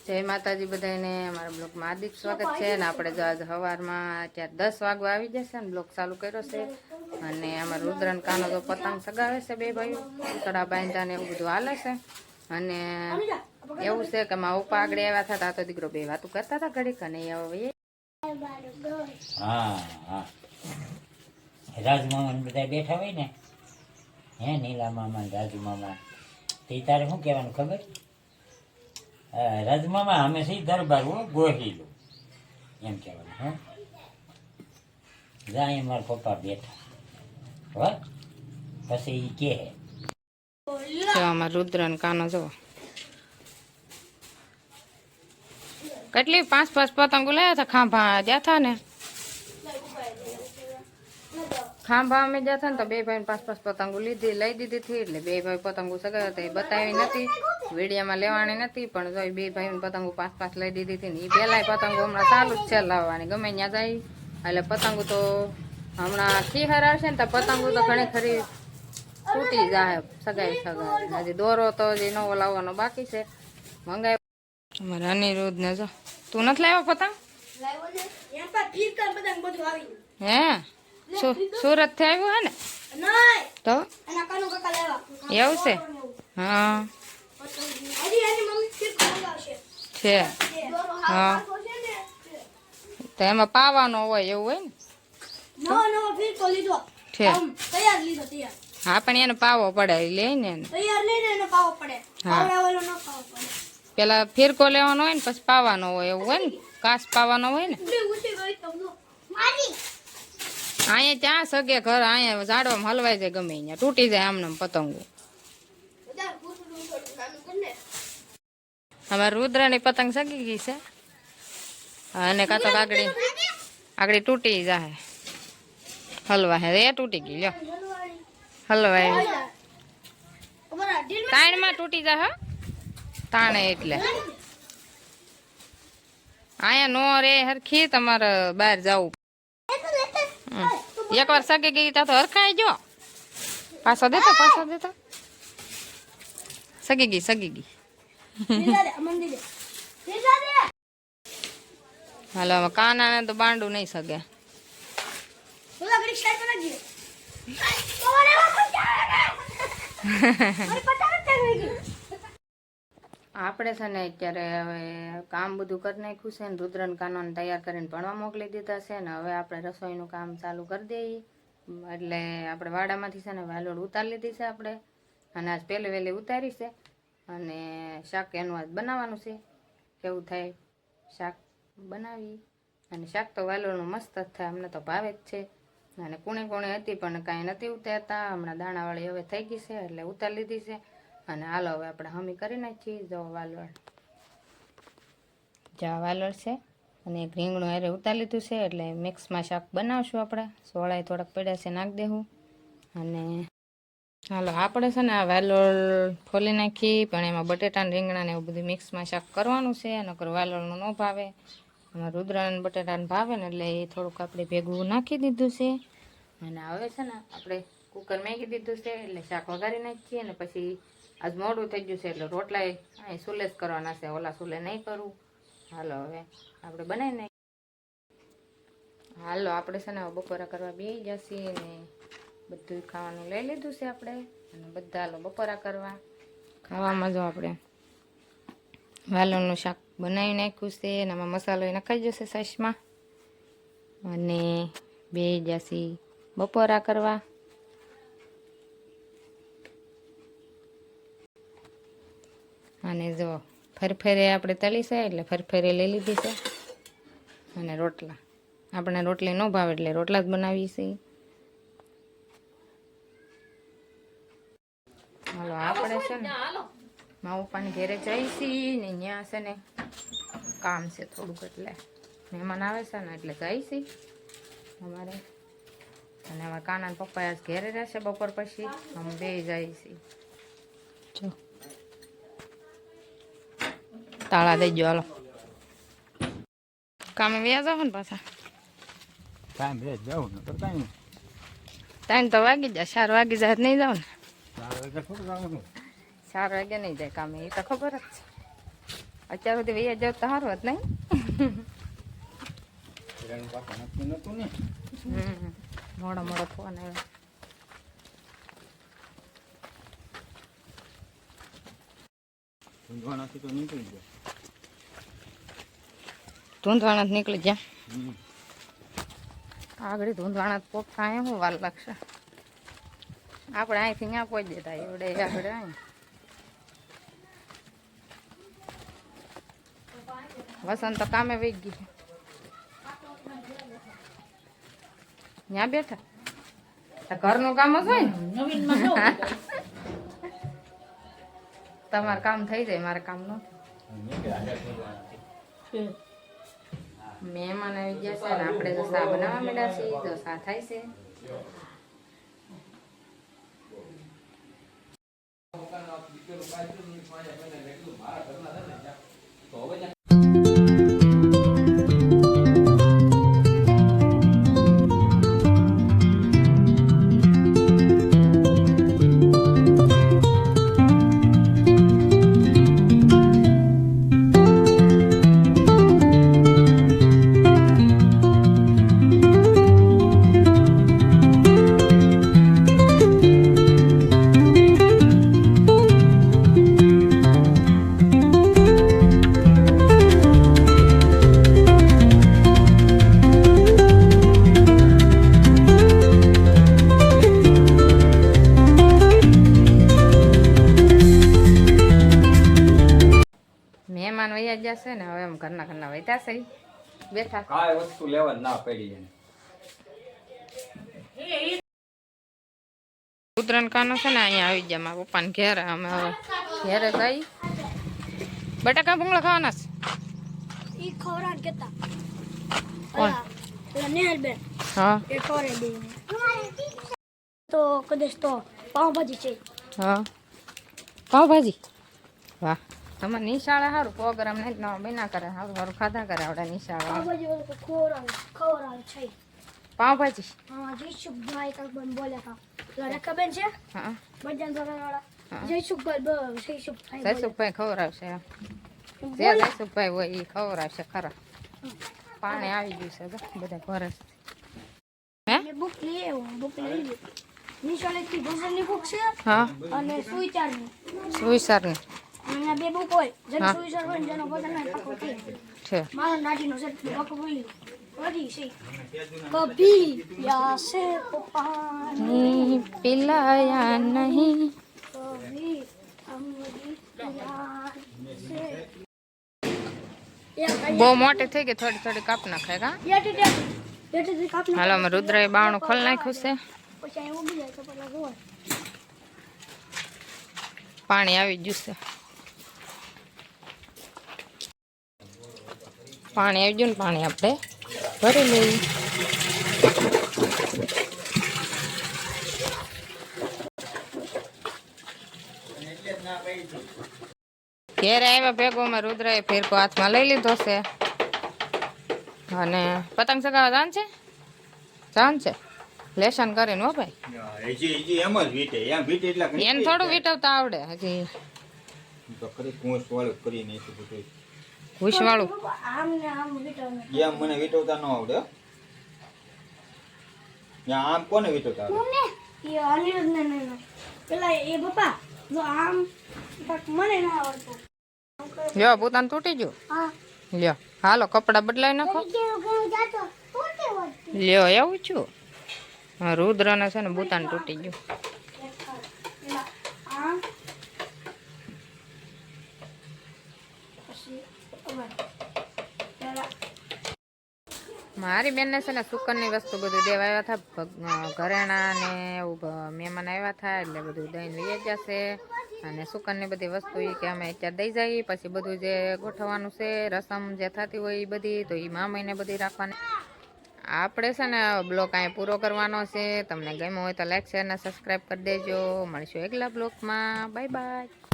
જય માતાજી બધાને અમારા બ્લોગમાં હાર્દિક સ્વાગત છે ને આપણે જો આજ સવારમાં અત્યારે 10 વાગવા આવી જશે ને બ્લોગ ચાલુ કર્યો છે અને અમારા રુદ્રન કાનો તો પતંગ સગાવે છે બે ભાઈઓ ઉતરા બાંધા ને એવું બધું હાલે છે અને એવું છે કે મારા પપ્પા આગળ આવ્યા હતા તો દીકરો બે વાતું કરતા હતા ઘડીક અને હવે હા રાજમામા બધા બેઠા હોય ને હે નીલા મામા રાજુ મામા તે તારે શું કહેવાનું ખબર રાજમામા અમે સી દરબાર હો ગોહિલો એમ કહેવાનું હે જાય મારા પપ્પા બેઠા હો પછી એ કે અમારા રુદ્રન કાનો જો કેટલી 5 પતંગો લાયા હતા ખાંભા ગયા હતા ને ખાંભા અમે ગયા હતા ને તો બે ભાઈ 5 પતંગો લઈ દીધી હતી એટલે બે ભાઈ પતંગો સગાવ્યા હતા એ બતાવી નથી વિડીયામાં લેવાની નથી પણ જો બે ભાઈ પતંગો 5 લઈ દીધી હતી ને એ પેલા પતંગો હમણાં ચાલુ જ છે લાવવાની ગમે ત્યાં જાય એટલે પતંગો તો હમણાં ખીહર આવશે ને તો પતંગો તો ઘણી ખરી તૂટી જાય સગાઈ હજી દોરો તો હજી નવો લાવવાનો બાકી છે મંગાવ્યો અમારે અનિરુદ્ધ ને જો તું નથી લાવ્યો પતંગ હે સુરત થી આવ્યું હે ને તો એવું છે હા છે હા તો એમાં પાવાનો હોય એવું હોય ને છે હા પણ એને પાવો પડે લઈને હા પેલા ફિરકો લેવાનો હોય ને પછી પાવાનો હોય એવું હોય ને કાચ પાવાનો હોય ને અહીંયા ત્યાં સગે ઘર અહીંયા ઝાડવામાં હલવાઈ જાય ગમે અહીંયા તૂટી જાય આમને પતંગો અમારે રુદ્રની પતંગ સગી ગઈ છે અને કાં તો આગળ તૂટી જાય હલવા હે એ તૂટી ગઈ લ્યો હલવાય તાણમાં તૂટી જાય તાણે એટલે અહીંયા નો રે હરખી તમારે બહાર જવું એકવાર સગી ગઈ ત્યાં તો હરખાઈ જો પાછો દેતો સગી ગઈ હાલો કાના ને તો બાંડું નહીં સગે આપણે છે ને અત્યારે હવે કામ બધું કરી નાખ્યું છે ને રુદ્રન કાનોને તૈયાર કરીને ભણવા મોકલી દીધા છે ને હવે આપણે રસોઈનું કામ ચાલુ કરી દઈએ એટલે આપણે વાડામાંથી છે ને વાલોડ ઉતારી લીધી છે આપણે અને આજ પહેલી વહેલી ઉતારી છે અને શાક એનું આજ બનાવવાનું છે કેવું થાય શાક બનાવી અને શાક તો વાલોડનું મસ્ત જ થાય અમને તો ભાવે જ છે અને કુણે હતી પણ કાંઈ નથી ઉતારતા હમણાં દાણાવાળી હવે થઈ ગઈ છે એટલે ઉતારી લીધી છે અને હાલો હવે આપણે હમી કરી નાખીએ જો વાલોડ છે અને એક રીંગણું હારે ઉતારી લીધું છે એટલે મિક્સમાં શાક બનાવશું આપણે સોળાઈ થોડાક પડ્યા છે નાખી દેવું અને હાલો આપણે છે ને આ વાલોડ ફોલી નાખી પણ એમાં બટેટા રીંગણા ને એવું બધું મિક્સમાં શાક કરવાનું છે નકર વાલોડનું ન ભાવે એમાં રુદ્રાને બટેટાને ભાવે ને એટલે એ થોડુંક આપણે ભેગું નાખી દીધું છે અને હવે છે ને આપણે કુકર મેકી દીધું છે એટલે શાક વઘારી નાખીએ ને પછી આજ મોડું થઈ ગયું છે એટલે રોટલા અહીં સુલે જ કરવાના છે ઓલા સુલે નહીં કરું હાલો હવે આપણે બનાવી નાખીએ હાલો આપણે છે ને બપોરા કરવા બેસી જશે ને બધું ખાવાનું લઈ લીધું છે આપણે અને બધા હાલો બપોરા કરવા ખાવામાં જો આપણે વાલોળનું શાક બનાવી નાખ્યું છે અને આમાં મસાલો નખાઈ જશે સાઈસમાં અને બેસી જશે બપોરા કરવા અને જો ફરફેરે આપણે તળી છે એટલે ફરફેરે લઈ લીધી છે અને રોટલા આપણે રોટલી ન ભાવે એટલે રોટલા જ બનાવીએ છીએ હાલો આપણે છે ને મા પપ્પાને ઘેરે જઈશી ને ત્યાં છે ને કામ છે થોડુંક એટલે મહેમાન આવે છે ને એટલે જઈશી અમારે અને અમારા કાના પપ્પા આજ ઘેરે રહેશે બપોર પછી અમે બે જઈશી જો તાળા દઈ ગયો હાલો કામે વ્યા જાવ ને પાછા કામ રે જાવ ને ટાઈમ તો વાગી જાય 4 વાગી જાય નહીં જાવ ને 4 વાગે થોડું જવાનું 4 વાગે નહીં જાય કામે એ તો ખબર જ છે અત્યાર સુધી વૈયા જાવ તો સારું હોત નહીં. મોડો મોડો ફોન આવ્યો. ધૂંધવાણા જ નીકળી ગયા. આગળ ધૂંધવાણા પોપ કાંઈ શું વાર લાગશે. આપણે અહીંથી ત્યાં પહોંચી દેતા એવડે આગળ અહીં વસંત તો કામે વહી ગઈ. ત્યાં બેઠા ઘરનું કામ જ હોય ને. તમારે કામ થઈ જાય, મારે કામ ન થાય. મહેમાન આવી ગયા છે ને આપણે તો શા બનાવવા માંડ્યા છીએ. તો શા થાય છે. મહેમાન વૈયા ગયા છે ને હવે એમ ઘરના વૈતા છે બેઠા. કાંઈ વસ્તુ લેવા ના પડી એને. ઉતરણ કાનો છે ને અહીંયા આવી ગયા મારા પપ્પાને ઘેરે. અમે હવે ઘેરે જઈ. બટાકા ભૂંગળા ખાવાના છે. ઈ ખવરાડ કેતા કોણ? ઓલા નેહલબેન હા એ ખવરાડ દે તો કદાચ તો પાવભાજી છે. હા પાવભાજી. વાહ તમારે નિશાળે સારું પ્રોગ્રામ નહીં ન બના કરે. સારું સારું ખાધા કરે આવડે નિશાળે. પાવભાજી ઓલો ખવરાડ છે. પાવભાજી. હા જયસુખભાઈ કાકબન બોલ્યા હતા. ઓલા રેખાબેન છે હા બજાર વાળા જયસુખભાઈ જયસુખભાઈ જયસુખભાઈ ખવડાવશે. જે જયસુખભાઈ હોય એ ખવડાવશે ખરા. પાણી આવી ગયું છે બધા ઘરે. હે બુક લઈ બુક લઈ નિશાળેથી ભજનની બુક છે હા અને સુવિચારની સુવિચારની અને બે બુક હોય જેનો સુવિચાર હોય જેનો બધાને પાકો કે છે. મારા નાટીનો સેટ પાકો બોલી વધી છે કભી યાસે કો પાની પિલાયા નહીં. કભી હમરી યાર સે બહુ મોટી થઈ ગઈ. થોડી થોડી કાપ નાખાય કા. હાલો અમે રુદ્રએ બાવણું ખોલ નાખ્યું છે. પાણી આવી ગયું છે. પાણી આવી ગયું ને પાણી આપણે ભરી લઈએ. ઘેરે આવ્યા ભેગો અમે રુદ્રએ ફેરકો હાથમાં લઈ લીધો છે અને પતંગ ચગાવવા જાન છે. જાન છે લેશન કરીને હો ભાઈ. હજી એમ જ વીટે એમ વીટે એટલા એને થોડું વીટવતા આવડે હજી. તો ખરી કોસ વાળું કરી નાખ્યું બધું. ઘૂસ વાળું એમ મને વીટવતા ન આવડે હો. આમ કોને વીટવતા આવડે? પેલા એ પપ્પા જો આમ મને ના આવડતું. લ્યો પોતાનું તૂટી ગયું. હા લ્યો હાલો કપડા બદલાવી નાખો. લ્યો એવું છું. હા રુદ્રને છે ને બુતાન તૂટી ગયું. આમ મારી બેનને છે ને સુકનની વસ્તુ બધું દેવા આવ્યા હતા. ઘરેણા ને એવું મહેમાન આવ્યા હતા એટલે બધું દઈને લઈ જશે. અને સુકનની બધી વસ્તુ એ કે અમે અત્યારે દઈ જઈએ. પછી બધું જે ગોઠવવાનું છે રસમ જે થતી હોય એ બધી તો એ મામીને બધી રાખવાની. આપણે છે ને બ્લોગ અહીં પૂરો કરવાનો છે. તમને ગમ્યો હોય તો લાઈક શેર અને સબસ્ક્રાઈબ કરી દેજો. મળીશું આગલા બ્લોગમાં. Bye bye.